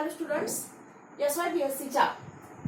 Hello students, SYBSCच्या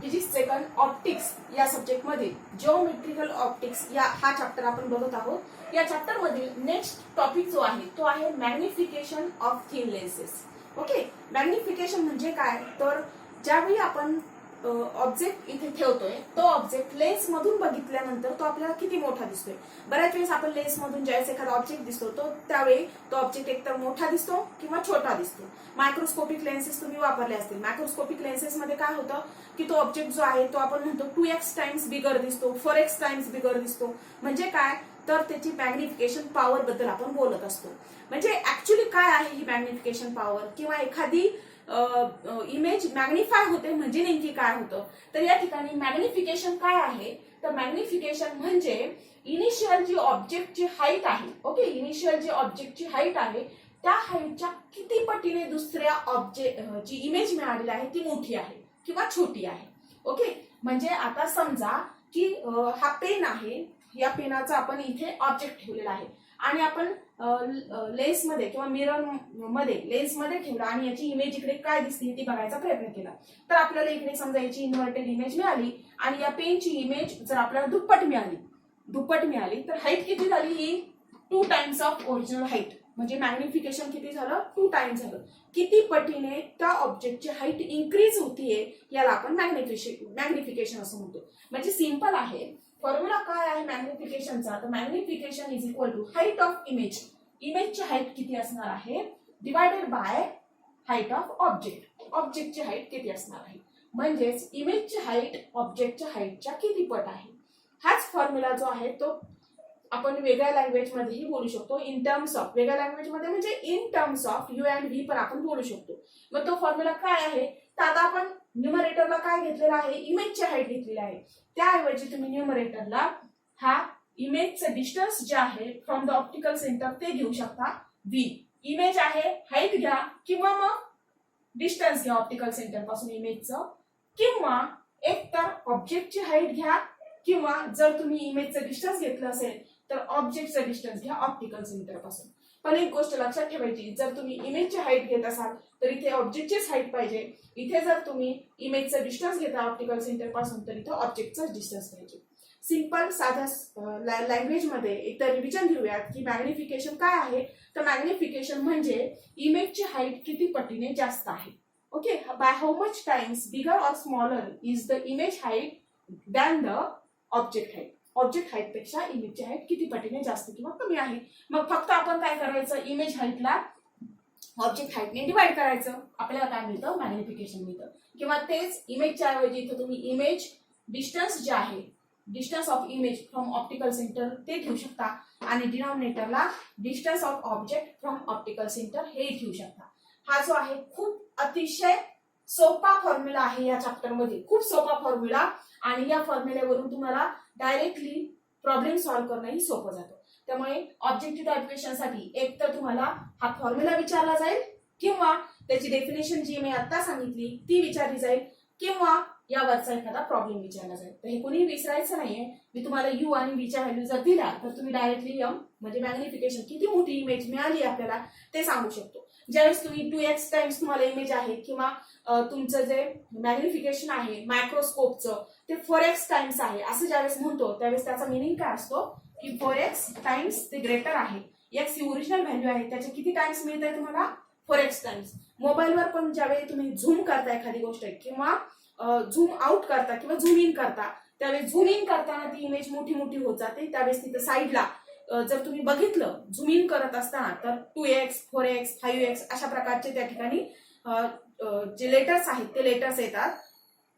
physics second optics या सब्जेक्टमध्ये जिओमेट्रिकल ऑप्टिक्स हा चॅप्टर आपण बघत आहोत. या चॅप्टर मधील नेक्स्ट टॉपिक जो आहे तो आहे magnification of thin lenses. Okay, magnification म्हणजे काय, तर ज्यावेळी आपण ऑब्जेक्ट इथे ठेवतोय तो ऑब्जेक्ट लेन्स मधून बघितल्यानंतर तो आपल्याला किती मोठा दिसतोय. बऱ्याच वेळेस आपण लेन्स मधून ज्यावेळेस एखादा ऑब्जेक्ट दिसतो तो त्यावेळी तो ऑब्जेक्ट एकतर मोठा दिसतो किंवा छोटा दिसतो. मायक्रोस्कोपिक लेन्सेस तुम्ही वापरले असतील. मायक्रोस्कोपिक लेन्सेस मध्ये काय होतं की तो ऑब्जेक्ट जो आहे तो आपण म्हणतो 2x टाइम्स बिगर दिसतो, 4x टाइम्स बिगर दिसतो. म्हणजे काय, तर त्याची मॅग्निफिकेशन पॉवर बद्दल आपण बोलत असतो. म्हणजे ऍक्च्युली काय आहे ही मॅग्निफिकेशन पॉवर, किंवा एखादी इमेज मॅग्निफाय होते म्हणजे नेमकी काय होतं. तर या ठिकाणी मॅग्निफिकेशन काय आहे, तर मॅग्निफिकेशन म्हणजे इनिशियल जी ऑब्जेक्टची हाईट आहे, ओके, इनिशियल जी ऑब्जेक्टची हाईट आहे त्या हाईटच्या किती पटीने दुसऱ्या ऑब्जेक्ट जी इमेज मिळालेली आहे ती मोठी आहे किंवा छोटी आहे. ओके, म्हणजे आता समजा की हा पेन आहे, या पेनाचा आपण इथे ऑब्जेक्ट ठेवलेला आहे आणि आपण लेन्स मध्ये किंवा मिरर मध्ये लेन्स मध्ये ठेवला आणि याची इमेज इकडे काय दिसते ती बघायचा प्रयत्न केला. तर आपल्याला इकडे समजा याची इन्व्हर्टेड इमेज मिळाली आणि या पेनची इमेज जर आपल्याला दुप्पट मिळाली तर हाईट किती झाली, ही 2 टाइम्स ऑफ ओरिजिनल हाईट. म्हणजे मॅग्निफिकेशन किती झालं, 2 टाइम्स झालं. किती पटीने त्या ऑब्जेक्टची हाईट इन्क्रीज होतीये याला आपण मॅग्निफिकेशन असं म्हणतो. म्हणजे सिंपल आहे. फॉर्म्युला काय आहे मॅग्निफिकेशनचा, तर magnification is equal to height of image. इमेजची हाईट किती असणार आहे divided by height of object. ऑब्जेक्टची हाईट किती असणार आहे, म्हणजेच इमेजची हाईट ऑब्जेक्टच्या हाईटच्या किती पट आहे. हाच फॉर्म्युला जो आहे तो आपण वेगळ्या लँग्वेज मध्येही बोलू शकतो. इन टर्म्स ऑफ, वेगळ्या लँग्वेज मध्ये म्हणजे in terms of you and V पण आपण बोलू शकतो. मग तो फॉर्म्युला काय आहे, तर आता आपण न्यूमरेटरला काय घेतलेला आहे, इमेजची हाईट घेतलेली आहे. त्याऐवजी तुम्ही न्यूमरेटरला हा इमेजचं डिस्टन्स जे आहे फ्रॉम द ऑप्टिकल सेंटर ते घेऊ शकता व्ही. इमेज आहे, हाईट घ्या किंवा मग डिस्टन्स घ्या ऑप्टिकल सेंटर पासून इमेजचं, किंवा एकतर ऑब्जेक्टची हाईट घ्या किंवा जर तुम्ही इमेजचं डिस्टन्स घेतलं असेल तर ऑब्जेक्टचं डिस्टन्स घ्या ऑप्टिकल सेंटर पासून. पण एक गोष्ट लक्षात ठेवायची, जर तुम्ही इमेजची हाईट घेत असाल तर इथे ऑब्जेक्टचीच हाईट पाहिजे. इथे जर तुम्ही इमेजचं डिस्टन्स घेता ऑप्टिकल सेंटर पासून तर इथे ऑब्जेक्टचं डिस्टन्स पाहिजे. सिंपल साध्या लँग्वेज मध्ये एक रिव्हिजन घेऊयात की मॅग्निफिकेशन काय आहे. तर मॅग्निफिकेशन म्हणजे इमेजची हाईट किती पटीने जास्त आहे. Okay, by how much times bigger or smaller is the image height than the object height. Object height पेक्षा इमेजची हाईट किती पटीने जास्त किंवा कमी आहे. मग फक्त आपण काय करायचं, इमेज हाईटला ऑब्जेक्ट हाईटने डिवाइड करायचं, आपल्याला काय मिळतं, मॅग्निफिकेशन मिळतं. किंवा तेच इमेजच्या ऐवजी इथं तुम्ही इमेज डिस्टन्स जे आहे, distance of image from optical centre ते घेऊ शकता आणि डिनॉमिनेटरला distance of object from optical centre हे घेऊ शकता. हा जो आहे खूप अतिशय सोपा फॉर्म्युला आहे या चॅप्टर मध्ये, खूप सोपा फॉर्म्युला. आणि या फॉर्म्युल्यावरून तुम्हाला डायरेक्टली प्रॉब्लेम सॉल्व्ह करणंही सोपं जातं. त्यामुळे ऑब्जेक्टिव्ह टाइप क्वेश्चनसाठी एक तर तुम्हाला हा फॉर्म्युला विचारला जाईल, किंवा त्याची डेफिनेशन जी मी आता सांगितली ती विचारली जाईल, किंवा यावरचा एखादा प्रॉब्लेम विचारला जाईल. तर हे कोणी विसरायचं नाहीये. मी तुम्हाला यू आणि व्हीच्या व्हॅल्यू जर दिल्या तर तुम्ही डायरेक्टली एम म्हणजे मॅग्निफिकेशन किती मोठी इमेज मिळाली आपल्याला ते सांगू शकतो. ज्यावेळेस तुम्ही 2x टाइम्स तुम्हाला इमेज आहे किंवा तुमचं जे मॅग्निफिकेशन आहे मायक्रोस्कोपचं ते 4x टाइम्स आहे असं ज्यावेळेस म्हणतो त्यावेळेस त्याचा मिनिंग काय असतो की 4x टाइम्स ते ग्रेटर आहे. x ही ओरिजिनल व्हॅल्यू आहे, त्याचे किती टाइम्स मिळत आहे तुम्हाला, 4x टाइम्स. मोबाईलवर पण ज्यावेळी तुम्ही झूम करता एखादी गोष्ट किंवा झूम आउट करता किंवा झूम इन करता, त्यावेळेस झूम इन करताना ती इमेज मोठी मोठी होत जाते. त्यावेळेस तिथं साईडला जर तुम्ही बघितलं झूम इन करत असताना तर 2x, 4x, 5x अशा प्रकारचे त्या ठिकाणी जे लेटर्स आहेत ते लेटर्स येतात.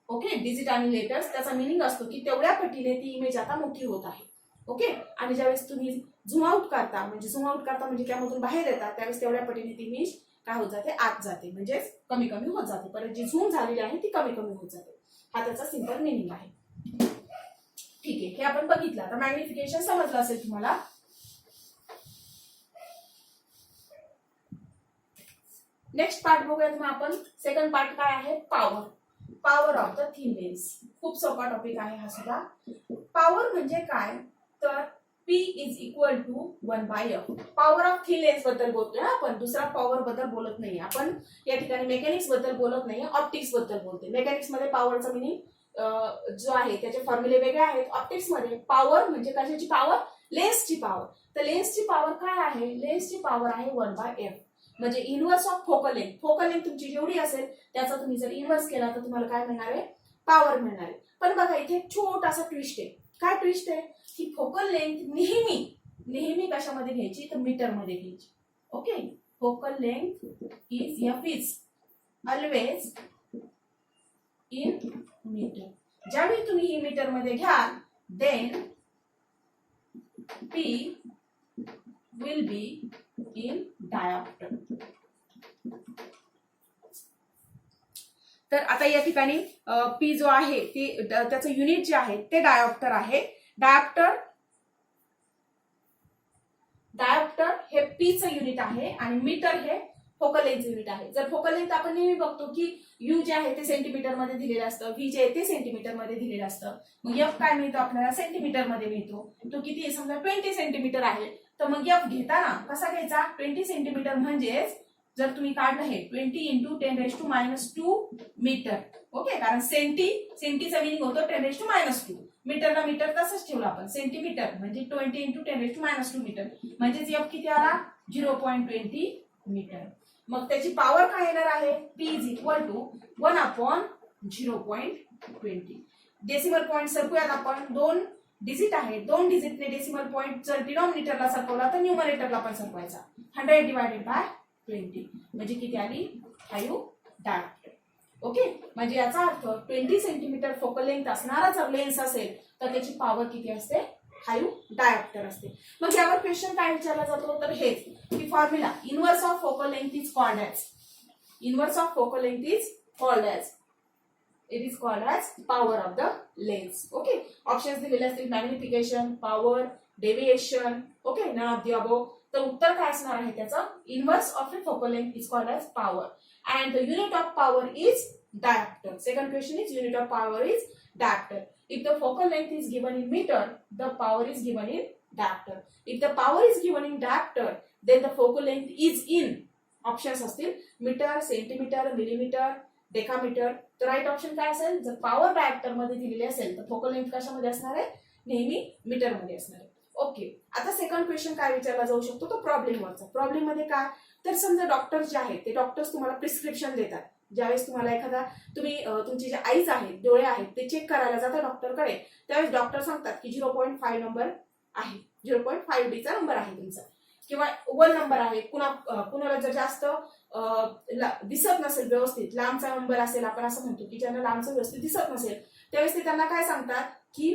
ओके, डिजिट आणि लेटर्स, त्याचा मिनिंग असतो की तेवढ्या पटीने ती इमेज आता मोठी होत आहे. ओके, आणि ज्यावेळेस तुम्ही झूम आउट करता म्हणजे त्यामधून बाहेर येतात त्यावेळेस तेवढ्या पटीने ती इमेज काय होत जाते, आत जाते, म्हणजे कमी कमी होत जाते. परत जी झूम झालेली आहे ती कमी कमी होत जाते. हा त्याचा सिंपल मिनिंग आहे. ठीक आहे, हे आपण बघितलं. आता मॅग्निफिकेशन समजलं असेल तुम्हाला. नेक्स्ट पार्ट बघूयात मग आपण. सेकंड पार्ट काय आहे, power of the thin lens. खूप सोपा टॉपिक आहे हा सुद्धा. पॉवर म्हणजे काय, तर P is equal to 1/f. Power of thin lens बद्दल बोलतोय आपण, दुसरा पॉवर बद्दल बोलत नाही आपण या ठिकाणी. मेकॅनिक्स बद्दल बोलत नाही, ऑप्टिक्स बद्दल बोलते. मेकॅनिक्स मध्ये पॉवरचा मिनिंग जो आहे त्याचे फॉर्म्युले वेगळे आहेत. ऑप्टिक्स मध्ये पॉवर म्हणजे कशाची पॉवर? लेन्सची पॉवर. तर लेन्सची पॉवर काय आहे? लेन्सची पॉवर आहे 1/f, म्हणजे inverse of focal length. Focal length तुमची जेवढी असेल त्याचा तुम्ही जर इनव्हर्स केला तर तुम्हाला काय मिळणार आहे? पॉवर मिळणार आहे. पण बघा इथे छोटासा ट्विस्ट आहे. काय ट्विस्ट आहे? की फोकल लेंथ नेहमी कशामध्ये घ्यायची? तर मीटर मध्ये घ्यायची. Okay, focal length is always in metre. ज्यावेळी तुम्ही ही मीटर मध्ये घ्याल then P will be in diopter. तर आता या ठिकाणी P जो आहे ते त्याचं युनिट जे आहे ते डायोप्टर आहे. डायोप्टर हे P चं युनिट आहे आणि मीटर हे फोकल लेंथ युनिट आहे. जर फोकल लेंथ आपण नेहमी बघतो की U जे आहे ते सेंटीमीटर मध्ये दिलेलं असतं, V जे आहे ते सेंटीमीटर मध्ये दिलेलं असतं. मग F काय मिळतो आपल्याला? सेंटीमीटर मध्ये मिळतो. तो किती आहे? समजा 20 सेंटीमीटर आहे, तर मग F घेताना कसा घ्यायचा? 20 सेंटीमीटर म्हणजेच जर तुम्ही काढलं हे 20 × 10⁻² मीटर. ओके, कारण सेंटीचा मिनिंग होतो 10⁻². मीटरला मीटर तसंच ठेवलं आपण. सेंटीमीटर म्हणजे 20 × 10⁻² मीटर, म्हणजेच F किती आला? 0.20 मीटर. मग त्याची पॉवर काय येणार आहे? P is equal to 1/0.20. Decimal point सरकूयात आपण. 2 डिजिट आहे, 2 डिजिटने डेसिमल पॉईंट जर डिनॉमिनेटरला सरकवला तर न्यूमरेटरला पण सरकवायचा. 100/20 म्हणजे किती आली? 5 डायोप्टर. ओके, म्हणजे याचा अर्थ 20 सेंटीमीटर फोकल लेंथ असणारा जर लेन्स असेल तर त्याची पॉवर किती असते? 5 डायोप्टर असते. मग यावर क्वेश्चन काय विचारला जातो? तर हेच की formula inverse of focal length is called as it is called as power of the lens. Okay, options दिलेले असतील magnification, power, deviation. Okay, none of the above. तर उत्तर काय असणार आहे त्याचं? Inverse of a focal length is called as power and the unit of power is dioptre. Second question is unit of power is dioptre. If the focal length is given in meter, the power is given in diopter. If the power is given in diopter, then the focal length is in options असतील metre, centimetre, millimetre, decametre. तर right option काय असेल? जर power dioptre मध्ये दिलेली असेल तर focal length कशामध्ये असणार आहे? नेहमी मीटर मध्ये असणार आहे. ओके, आता सेकंड क्वेश्चन काय विचारला जाऊ शकतो? तो प्रॉब्लेम वरचा. प्रॉब्लेम मध्ये काय? तर समजा डॉक्टर जे आहेत ते डॉक्टर्स तुम्हाला प्रिस्क्रिप्शन देतात. ज्यावेळेस तुम्हाला एखादा तुमची जे आईज आहेत, डोळे आहेत ते चेक करायला जातात डॉक्टरकडे, त्यावेळेस डॉक्टर सांगतात की 0.5 नंबर आहे, 0.5D चा नंबर आहे तुमचा, किंवा 1 नंबर आहे. कुणाला जर जास्त दिसत नसेल व्यवस्थित, लांबचा नंबर असेल, आपण असं म्हणतो की ज्यांना लांबचं व्यवस्थित दिसत नसेल त्यावेळेस ते त्यांना काय सांगतात की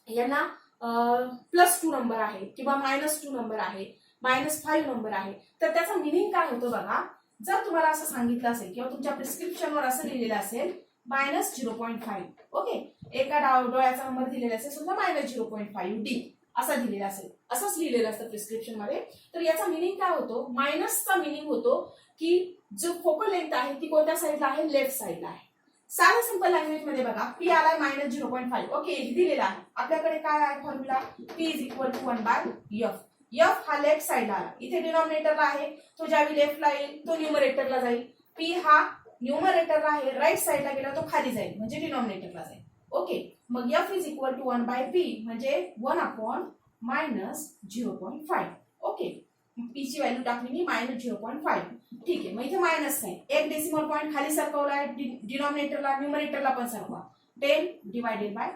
यांना +2 नंबर आहे किंवा -2 नंबर आहे, -5 नंबर आहे. तर त्याचा मिनिंग काय होतो बघा? जर तुम्हाला असं सांगितलं असेल किंवा तुमच्या प्रिस्क्रिप्शनवर असं लिहिलेलं असेल -0.5, ओके, एका डोळ्याचा नंबर दिलेला असेल समजा -0.5D असा दिलेला असेल, असंच लिहिलेलं असतं प्रिस्क्रिप्शन मध्ये. तर याचा मिनिंग काय होतो? मायनसचा मिनिंग होतो की जो फोकल लेंथ आहे ती कोणत्या साईडला आहे? लेफ्ट साईडला आहे. साधा सिंपल लँग्वेज मध्ये बघा, P आलाय -0.5. ओके, दिलेला आहे. आपल्याकडे काय आहे formula? P is equal to 1/f. F हा लेफ्ट साईडला आला, इथे डिनॉमिनेटरला आहे, तो ज्यावेळी लेफ्टला येईल तो न्यूमरेटरला जाईल. P हा न्यूमरेटरला आहे, राईट साईडला गेला तो खाली जाईल म्हणजे डिनॉमिनेटरला जाईल. ओके, मग F is equal to 1/P म्हणजे 1/0.5. ओके, P ची व्हॅल्यू टाकली मी -0.5. ठीक आहे, मग इथे मायनस नाही, एक डेसिमल पॉईंट खाली सरकवलाय, डिनॉमिनेटरला न्यूमरेटरला पण सरकवा. 10/5.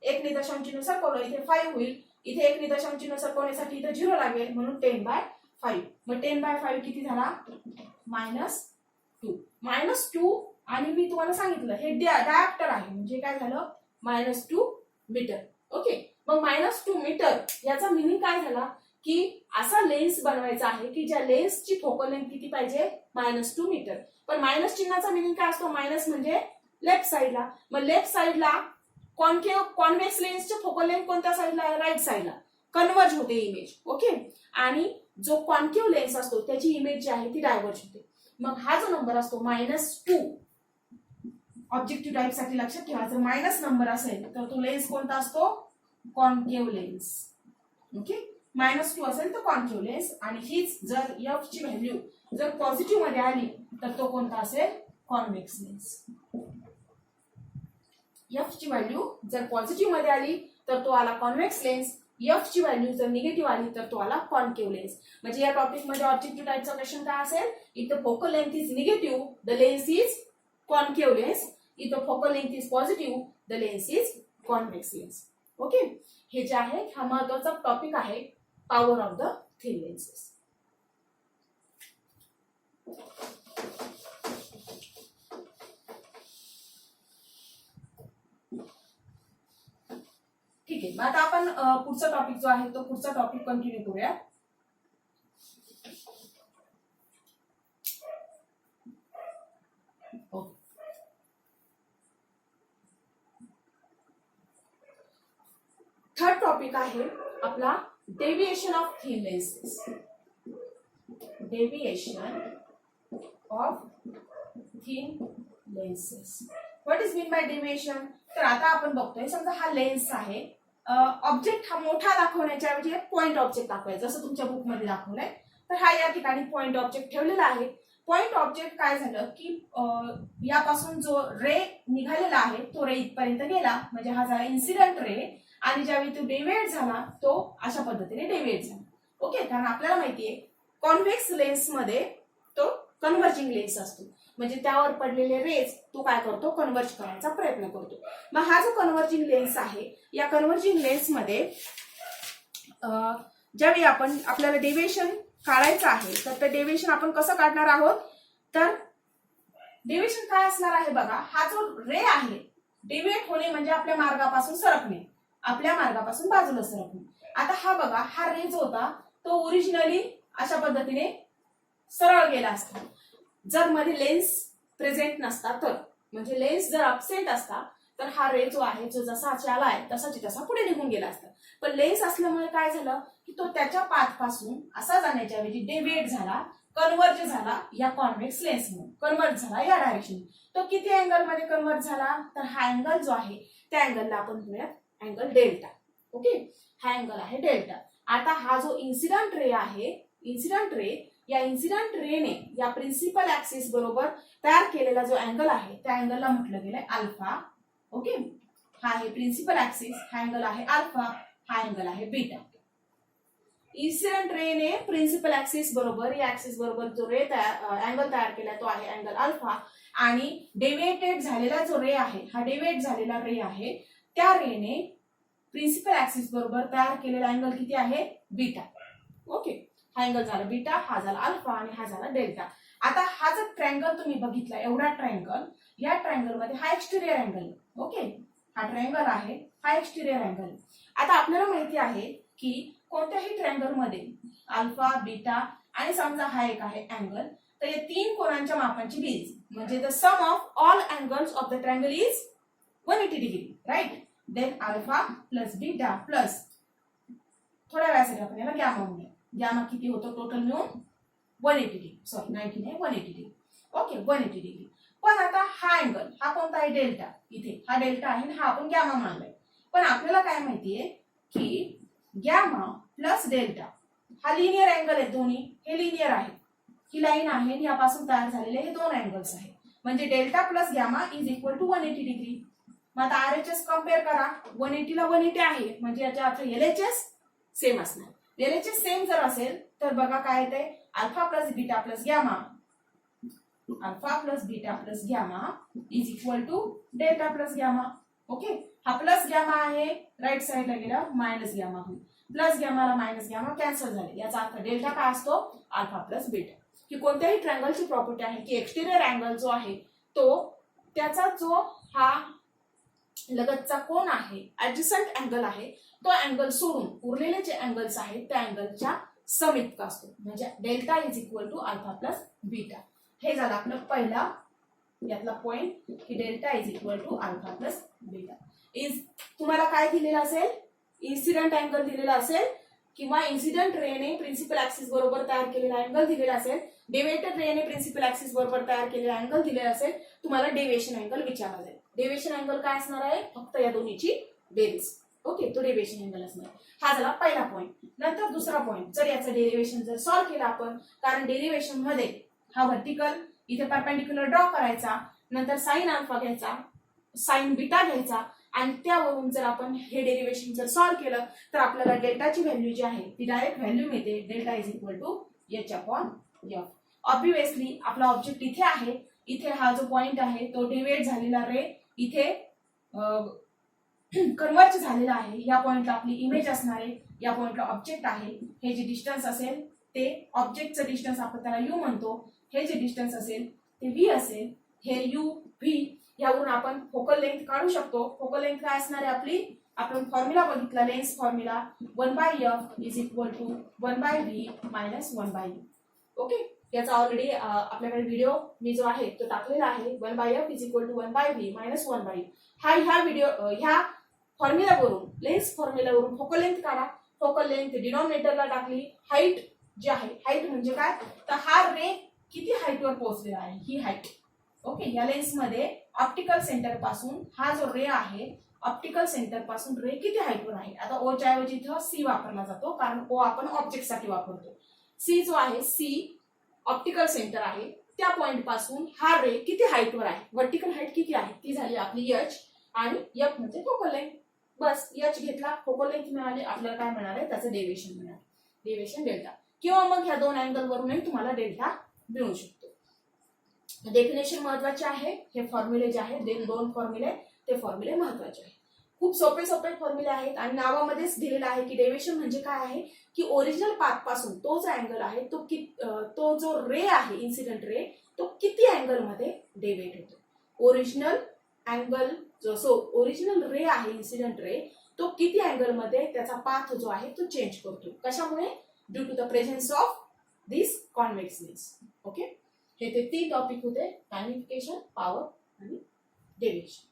एक निदर्शांक चिन्ह सरकवलं, इथे 5 होईल, इथे एक निदर्शांक चिन्ह सरकवण्यासाठी इथे 0 लागेल म्हणून 10/5. मग 10/5 किती झाला? -2. -2 आणि मी तुम्हाला सांगितलं हे डायोप्टर आहे म्हणजे काय झालं? -2 मीटर. ओके, मग -2 मीटर याचा मिनिंग काय झाला की असा लेन्स बनवायचा आहे की ज्या लेन्सची फोकल लेंथ किती पाहिजे? -2 मीटर. पण मायनस चिन्हाचा मिनिंग काय असतो? मायनस म्हणजे लेफ्ट साईडला. मग लेफ्ट साईडला कॉन्व्हेक्स लेन्सचे फोकल लेंथ कोणत्या साईडला आहे? राईट साईडला. कन्वर्ज होते इमेज. ओके, आणि जो कॉन्केव्ह लेन्स असतो त्याची इमेज जी आहे ती डायव्हर्ज होते. मग हा जो नंबर असतो -2 ऑब्जेक्टिव्ह टाईप साठी लक्षात ठेवा, जर मायनस नंबर असेल तर तो लेन्स कोणता असतो? Concave lens. ओके, -2 असेल तर कॉन्केव्ह लेन्स, आणि हीच जर एफ ची व्हॅल्यू जर पॉझिटिव्ह मध्ये आली तर तो कोणता असेल, कॉन्व्हेक्स लेन्स. एफ ची व्हॅल्यू जर पॉझिटिव्ह मध्ये आली तर तो आला कॉन्व्हेक्स लेन्स, एफ ची व्हॅल्यू जर निगेटिव्ह आली तर तो आला कॉन्केव्ह लेन्स. म्हणजे या टॉपिक मध्ये ऑब्जेक्टिव्ह टाइपचा क्वेश्चन काय असेल, if the focal length is negative the lens is concave lens, if the focal length is positive the lens is convex lens. Okay, हे जे आहे हा महत्वाचा टॉपिक आहे, power of the thin lenses. ठीक आहे, मग आता आपण पुढचा टॉपिक जो आहे तो पुढचा टॉपिक कंटिन्यू करूया. थर्ड टॉपिक आहे आपला deviation of thin lenses. Deviation of thin lenses. What is mean by deviation? तर आता आपण बघतोय, समजा हा लेन्स आहे, ऑब्जेक्ट हा मोठा दाखवण्याच्या ऐवजी पॉइंट ऑब्जेक्ट दाखवायचा, जसं तुमच्या बुक मध्ये दाखवलंय. तर हा या ठिकाणी पॉइंट ऑब्जेक्ट ठेवलेला आहे. पॉइंट ऑब्जेक्ट काय झालं की यापासून जो रे निघालेला आहे तो रे इथपर्यंत गेला, म्हणजे हा झाला इन्सिडेंट रे, आणि ज्यावेळी तो डेव्हिएट झाला तो अशा पद्धतीने डेव्हिएट झाला. ओके, कारण आपल्याला माहितीये कॉन्व्हेक्स लेन्स मध्ये तो कन्व्हर्जिंग लेन्स असतो, म्हणजे त्यावर पडलेले रेज तो काय करतो, कन्व्हर्ज करायचा प्रयत्न करतो. मग हा जो कन्व्हर्जिंग लेन्स आहे, या कन्व्हर्जिंग लेन्स मध्ये ज्यावेळी आपल्याला डेव्हिएशन काढायचं आहे, तर ते डेव्हिएशन आपण कसं काढणार आहोत, तर डेव्हिएशन काय असणार आहे बघा, हा जो रे आहे डेव्हिएट होणे म्हणजे आपल्या मार्गापासून सरकणे, आपल्या मार्गापासून बाजूला सरकणे. आता हा बघा, हा रे जो होता तो ओरिजिनली अशा पद्धतीने सरळ गेला असता जर मध्ये लेन्स प्रेझेंट नसता तर, म्हणजे लेन्स जर अब्सेंट असता तर हा रे जो आहे जो जसा आला आहे तसाची तसा पुढे निघून गेला असता. पण लेन्स असल्यामुळे काय झालं की तो त्याच्या पाथ पासून असा जाण्याच्या ऐवजी डेव्हिएट झाला, कन्व्हर्ज झाला या कॉन्व्हेक्स लेन्स म्हणून, कन्व्हर्ज झाला या डायरेक्शन. तो किती अँगल मध्ये कन्व्हर्ज झाला, तर हा अँगल जो आहे त्या अँगलला आपण म्हणूयात अँगल डेल्टा. ओके, हा अँगल आहे डेल्टा. आता हा जो इन्सिडेंट रे आहे, इन्सिडेंट रे, या इन्सिडेंट रेने या प्रिन्सिपल ऍक्सिस बरोबर तयार केलेला जो अँगल आहे त्या अँगलला म्हटलं गेलंय अल्फा. ओके, हा आहे प्रिन्सिपल ऍक्सिस, हा अँगल आहे अल्फा, हा अँगल आहे बीटा. इन्सिडेंट रेने प्रिन्सिपल ऍक्सिस बरोबर या ऍक्सिस बरोबर जो रे अँगल तयार केला तो आहे अँगल अल्फा, आणि डेव्हिएटेड झालेला जो रे आहे, हा डेव्हिएट झालेला रे आहे, त्या रेने प्रिन्सिपल ऍक्सिस बरोबर तयार केलेला अँगल किती आहे, बीटा. ओके, हा अँगल झाला बीटा, हा झाला अल्फा आणि हा झाला डेल्टा. आता हा जर ट्रायंगल तुम्ही बघितला, एवढा ट्रायंगल, या ट्रायंगल मध्ये हा एक्सटेरियर अँगल. ओके, हा ट्रायंगल आहे, हा एक्सटेरियर अँगल. आता आपल्याला माहिती आहे की कोणत्याही ट्रायंगल मध्ये अल्फा, बीटा आणि समजा हा एक आहे अँगल, तर या तीन कोणांच्या मापांची बेरीज म्हणजे the sum of all angles of the triangle is 180 degree, right. Then alpha plus beta plus थोड्या वेळासाठी आपण याला गॅमा म्हणूया. गॅमा किती होतो टोटल मिळून 180 डिग्री, सॉरी 90 नाही 180 डिग्री. Okay, 180 degree. पण आता हा अँगल हा कोणता आहे, डेल्टा. इथे हा डेल्टा आहे, हा आपण गॅमा मानलाय. पण आपल्याला काय माहितीये की गॅमा प्लस डेल्टा हा लिनियर अँगल आहे, दोन्ही हे लिनियर आहे. ही लाईन आहे आणि यापासून तयार झालेले हे दोन अँगल्स आहेत, म्हणजे delta plus gamma is equal to 180 degree. मग आता आरएचएस कम्पेअर करा, 180 ला 180 आहे म्हणजे याच्या अर्थ एलएचएस सेम असणार. एलएचएस सेम जर असेल तर बघा काय येते, alpha plus beta plus gamma, alpha plus beta plus gamma is equal to delta plus gamma. Okay, हा प्लस गॅमा आहे, राईट साइडला गेला मायनस गॅमा होईल, प्लस गॅमाला मायनस गॅमा कॅन्सल झाले. याचा अर्थ डेल्टा काय असतो, अल्फा प्लस बीटा. की कोणत्याही ट्रायंगलची प्रॉपर्टी आहे की एक्सटेरियर अँगल जो आहे तो त्याचा जो हा लगतचा कोन आहे, ऍडजसंट अँगल आहे, तो अँगल सोडून उरलेले जे अँगल्स आहेत त्या अँगलच्या सम इतका असतो, म्हणजे delta is equal to alpha plus beta. हे झालं आपलं पहिला यातला पॉइंट की delta is equal to alpha plus beta. Is तुम्हाला काय दिलेलं असेल, इन्सिडेंट अँगल दिलेला असेल किंवा इन्सिडेंट रेने प्रिन्सिपल ऍक्सिस बरोबर तयार केलेला अँगल दिलेला असेल, डेव्हिएटेड रेने प्रिन्सिपल ऍक्सिस बरोबर तयार केलेला अँगल दिलेला असेल, तुम्हाला डेव्हिएशन अँगल विचारला जाईल. डेव्हिएशन अँगल काय असणार आहे, फक्त या दोन्हीची बेरीज. ओके, तो डेरिव्हेशन अँगल असणार. हा झाला पहिला पॉईंट. नंतर दुसरा पॉईंट, जर याचं डेरिव्हेशन जर सॉल्व्ह केलं आपण, कारण डेरिव्हेशन मध्ये हा व्हर्टिकल इथे परपेंडिक्युलर ड्रॉ करायचा, नंतर साइन अल्फा घ्यायचा, साइन बीटा घ्यायचा, आणि त्यावरून जर आपण हे डेरिव्हेशन जर सॉल्व्ह केलं तर आपल्याला डेल्टाची व्हॅल्यू जी आहे ती डायरेक्ट व्हॅल्यू मिळते. Delta is equal to H upon F. Obviously आपला ऑब्जेक्ट इथे आहे, इथे हा जो पॉइंट आहे तो डिव्हाइड झालेला रे इथे कन्वर्ज झालेला आहे. या पॉइंटला आपली इमेज असणार आहे, या पॉइंटला ऑब्जेक्ट आहे. हे जे डिस्टन्स असेल ते ऑब्जेक्टचं डिस्टन्स आपण त्याला यू म्हणतो. हे जे डिस्टन्स असेल ते व्ही असेल. हे यू व्ही यावरून आपण फोकल लेंथ काढू शकतो. फोकल लेंथ काय असणार आहे आपली, आपण फॉर्म्युला बघितला lens formula, 1/f is equal to 1/v minus 1/u. Okay, याचा ऑलरेडी आपल्याकडे व्हिडिओ मी जो आहे तो टाकलेला आहे. 1/f is equal to 1/v minus 1/u. ह्या फॉर्म्युलावरून लेन्स फॉर्म्युलावरून फोकल लेंथ काढा. फोकल लेंथ डिनॉमिनेटरला टाकली. हाईट जी आहे, हाईट म्हणजे काय तर हा रे किती हाईटवर पोहोचलेला आहे ही हाईट. ओके, या लेन्स मध्ये ऑप्टिकल सेंटर पासून हा जो रे आहे, ऑप्टिकल सेंटर पासून रे किती हाईटवर आहे. आता ओ च्या ऐवजी इथं सी वापरला जातो, कारण ओ आपण ऑब्जेक्ट साठी वापरतो. सी जो आहे, सी ऑप्टिकल सेंटर आहे, त्या पॉइंट पासून हा रे किती हाईटवर आहे, व्हर्टिकल हाईट किती आहे ती झाली आपली एच, आणि एफ म्हणजे फोकल लेंथ. बस एच घेतला, फोकल लेंथ मिळाले, आपल्याला काय मिळणार आहे त्याचं डेरिव्हेशन मिळालं, डेरिव्हेशन डेल्टा. किंवा मग ह्या दोन अँगल वरूनही तुम्हाला डेल्टा मिळू शकतो. डेफिनेशन महत्वाचे आहे. हे फॉर्म्युले जे आहेत, दोन फॉर्म्युले, ते फॉर्म्युले महत्वाचे आहेत. खूप सोपे सोपे फॉर्म्युले आहेत आणि नावामध्येच दिलेलं आहे की डेव्हिएशन म्हणजे काय आहे की ओरिजिनल पाथ पासून तो जो अँगल आहे तो जो रे आहे इन्सिडेंट रे तो किती अँगल मध्ये डेव्हिएट होतो. ओरिजिनल अँगल ओरिजिनल रे आहे इन्सिडेंट रे तो किती अँगल मध्ये त्याचा पाथ जो आहे तो चेंज करतो. कशामुळे? Due to the presence of this convex lens. Okay, हे ते तीन टॉपिक होते, मॅग्निफिकेशन, पॉवर आणि डेव्हिएशन.